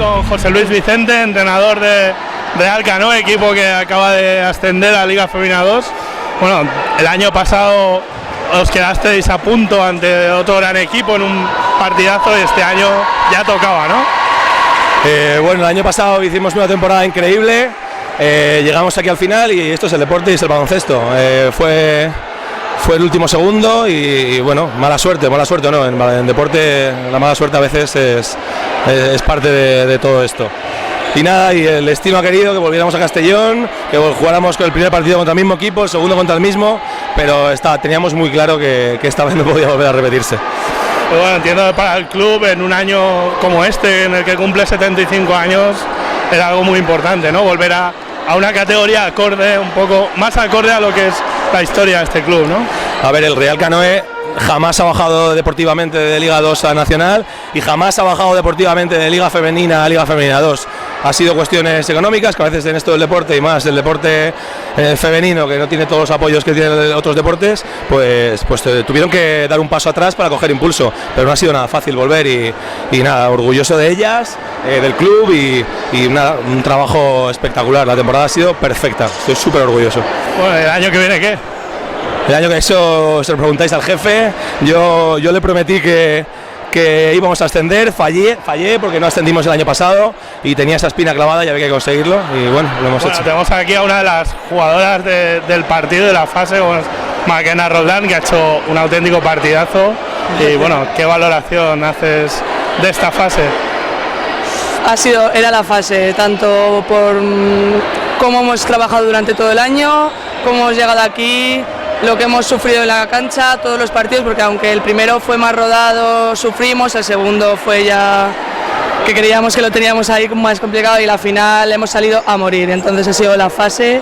con José Luis Vicente, entrenador de Real Canoe, equipo que acaba de ascender a Liga Femenina 2. Bueno, el año pasado os quedasteis a punto ante otro gran equipo en un partidazo y este año ya tocaba, ¿no? Bueno, el año pasado hicimos una temporada increíble, llegamos aquí al final y esto es el deporte y es el baloncesto. Fue el último segundo y bueno, mala suerte o no, en deporte la mala suerte a veces es parte de todo esto. Y nada, y el destino ha querido que volviéramos a Castellón, que jugáramos con el primer partido contra el mismo equipo, el segundo contra el mismo, pero teníamos muy claro que esta vez no podía volver a repetirse. Pues bueno, entiendo que para el club en un año como este, en el que cumple 75 años, era algo muy importante, ¿no? Volver a una categoría acorde, un poco más acorde a lo que es la historia de este club, ¿no? A ver, el Real Canoe jamás ha bajado deportivamente de Liga 2 a Nacional y jamás ha bajado deportivamente de Liga Femenina a Liga Femenina 2. Ha sido cuestiones económicas, que a veces en esto del deporte y más el deporte femenino, que no tiene todos los apoyos que tienen otros deportes, pues tuvieron que dar un paso atrás para coger impulso, pero no ha sido nada fácil volver y nada, orgulloso de ellas, del club y nada, un trabajo espectacular. La temporada ha sido perfecta, estoy súper orgulloso. Bueno, ¿el año que viene qué? El año que eso se lo preguntáis al jefe. Yo le prometí que íbamos a ascender, fallé porque no ascendimos el año pasado y tenía esa espina clavada y había que conseguirlo y bueno, lo hemos hecho. Tenemos aquí a una de las jugadoras del partido, de la fase, Maquena Roldán, que ha hecho un auténtico partidazo. Y bueno, ¿qué valoración haces de esta fase? Era la fase, tanto por cómo hemos trabajado durante todo el año, cómo hemos llegado aquí, lo que hemos sufrido en la cancha, todos los partidos, porque aunque el primero fue más rodado, sufrimos, el segundo fue ya que creíamos que lo teníamos ahí más complicado y la final hemos salido a morir. Entonces ha sido la fase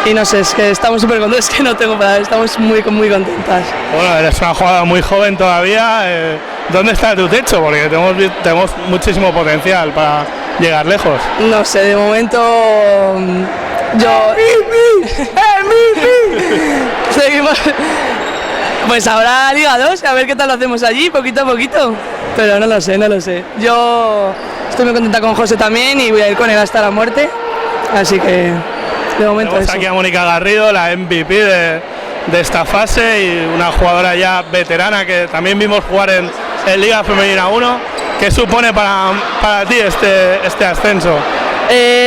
y no sé, es que estamos súper contentos, es que no tengo palabras, estamos muy contentas. Bueno, eres una jugadora muy joven todavía, ¿dónde está tu techo? Porque tenemos muchísimo potencial para llegar lejos. No sé, de momento yo... Seguimos. Pues ahora Liga 2, a ver qué tal lo hacemos allí, poquito a poquito. Pero no lo sé. Yo estoy muy contenta con José también y voy a ir con él hasta la muerte. Así que de momento tenemos aquí a Mónica Garrido, la MVP de esta fase y una jugadora ya veterana que también vimos jugar en Liga Femenina 1. ¿Qué supone para ti este ascenso?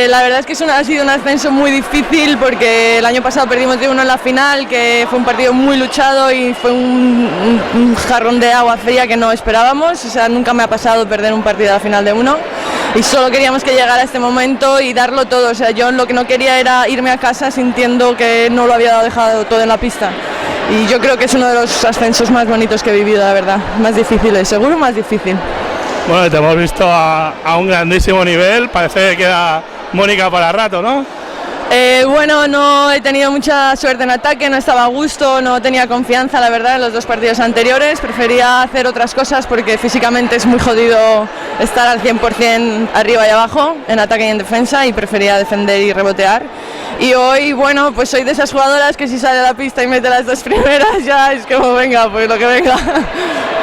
La verdad es que ha sido un ascenso muy difícil porque el año pasado perdimos 1 en la final, que fue un partido muy luchado y fue un jarrón de agua fría que no esperábamos. O sea, nunca me ha pasado perder un partido a la final de 1 y solo queríamos que llegara este momento y darlo todo. O sea, yo lo que no quería era irme a casa sintiendo que no lo había dejado todo en la pista. Y yo creo que es uno de los ascensos más bonitos que he vivido, la verdad. Más difíciles, seguro más difícil. Bueno, te hemos visto a un grandísimo nivel, parece que queda Mónica para rato, ¿no? Bueno, no he tenido mucha suerte en ataque, no estaba a gusto, no tenía confianza, la verdad, en los 2 partidos anteriores. Prefería hacer otras cosas porque físicamente es muy jodido estar al 100% arriba y abajo, en ataque y en defensa, y prefería defender y rebotear. Y hoy, bueno, pues soy de esas jugadoras que si sale a la pista y mete las 2 primeras, ya es como venga, pues lo que venga.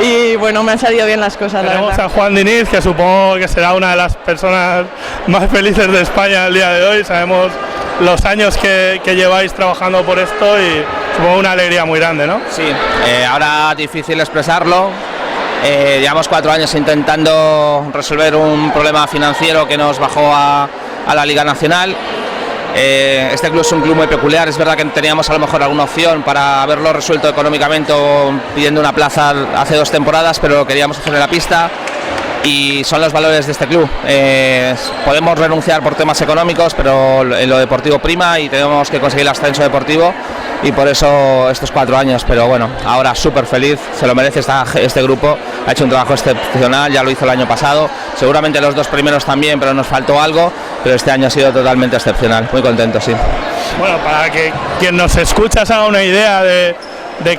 Y bueno, me han salido bien las cosas, la verdad. Tenemos a Juan Diniz, que supongo que será una de las personas más felices de España el día de hoy. Sabemos los años que lleváis trabajando por esto y supongo una alegría muy grande, ¿no? Sí, ahora difícil expresarlo. Llevamos 4 años intentando resolver un problema financiero que nos bajó a la Liga Nacional. Este club es un club muy peculiar, es verdad que teníamos a lo mejor alguna opción para haberlo resuelto económicamente pidiendo una plaza hace 2 temporadas, pero lo queríamos hacer en la pista y son los valores de este club. Podemos renunciar por temas económicos, pero en lo deportivo prima y tenemos que conseguir el ascenso deportivo y por eso estos 4 años, pero bueno, ahora súper feliz, se lo merece este grupo, ha hecho un trabajo excepcional, ya lo hizo el año pasado, seguramente los 2 primeros también, pero nos faltó algo, pero este año ha sido totalmente excepcional, muy contento, sí. Bueno, para que quien nos escucha se haga una idea de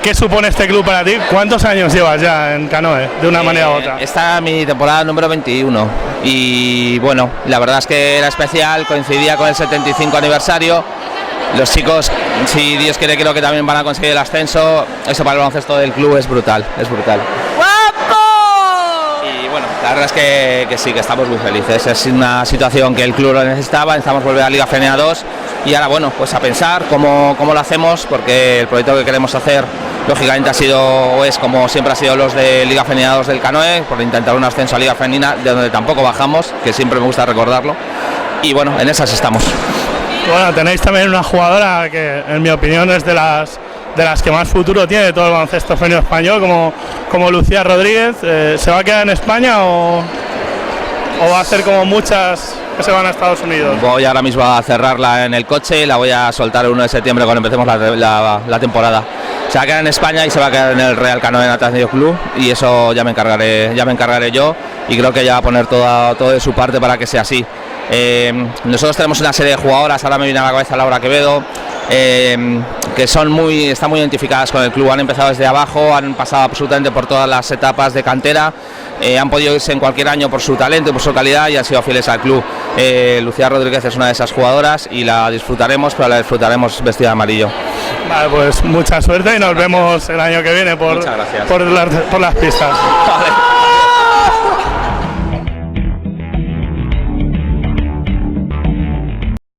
qué supone este club para ti, ¿cuántos años llevas ya en Canoe, de una manera u otra? Esta es mi temporada número 21 y bueno, la verdad es que era especial, coincidía con el 75 aniversario. Los chicos, si Dios quiere, creo que también van a conseguir el ascenso. Eso para el baloncesto del club es brutal, es brutal. ¡Guapo! Y bueno, la verdad es que sí, que estamos muy felices. Es una situación que el club lo necesitaba, necesitamos volver a Liga Femenina 2 y ahora, bueno, pues a pensar cómo lo hacemos, porque el proyecto que queremos hacer, lógicamente ha sido, o es como siempre ha sido los de Liga Femenina 2 del Canoe, por intentar un ascenso a Liga Femenina, de donde tampoco bajamos, que siempre me gusta recordarlo, y bueno, en esas estamos. Bueno, tenéis también una jugadora que en mi opinión es de las que más futuro tiene todo el baloncesto femenino español, como Lucía Rodríguez. ¿Se va a quedar en España o va a ser como muchas que se van a Estados Unidos? Voy ahora mismo a cerrarla en el coche y la voy a soltar el 1 de septiembre cuando empecemos la temporada. Se va a quedar en España y se va a quedar en el Real Canoe Natación Club, y eso ya me encargaré yo, y creo que ya va a poner todo de su parte para que sea así. Nosotros tenemos una serie de jugadoras, ahora me viene a la cabeza Laura Quevedo, que están muy identificadas con el club, han empezado desde abajo, han pasado absolutamente por todas las etapas de cantera, han podido irse en cualquier año por su talento y por su calidad y han sido fieles al club. Lucía Rodríguez es una de esas jugadoras y la disfrutaremos, pero la disfrutaremos vestida de amarillo. Vale, pues mucha suerte y nos vemos el año que viene por las pistas. Vale.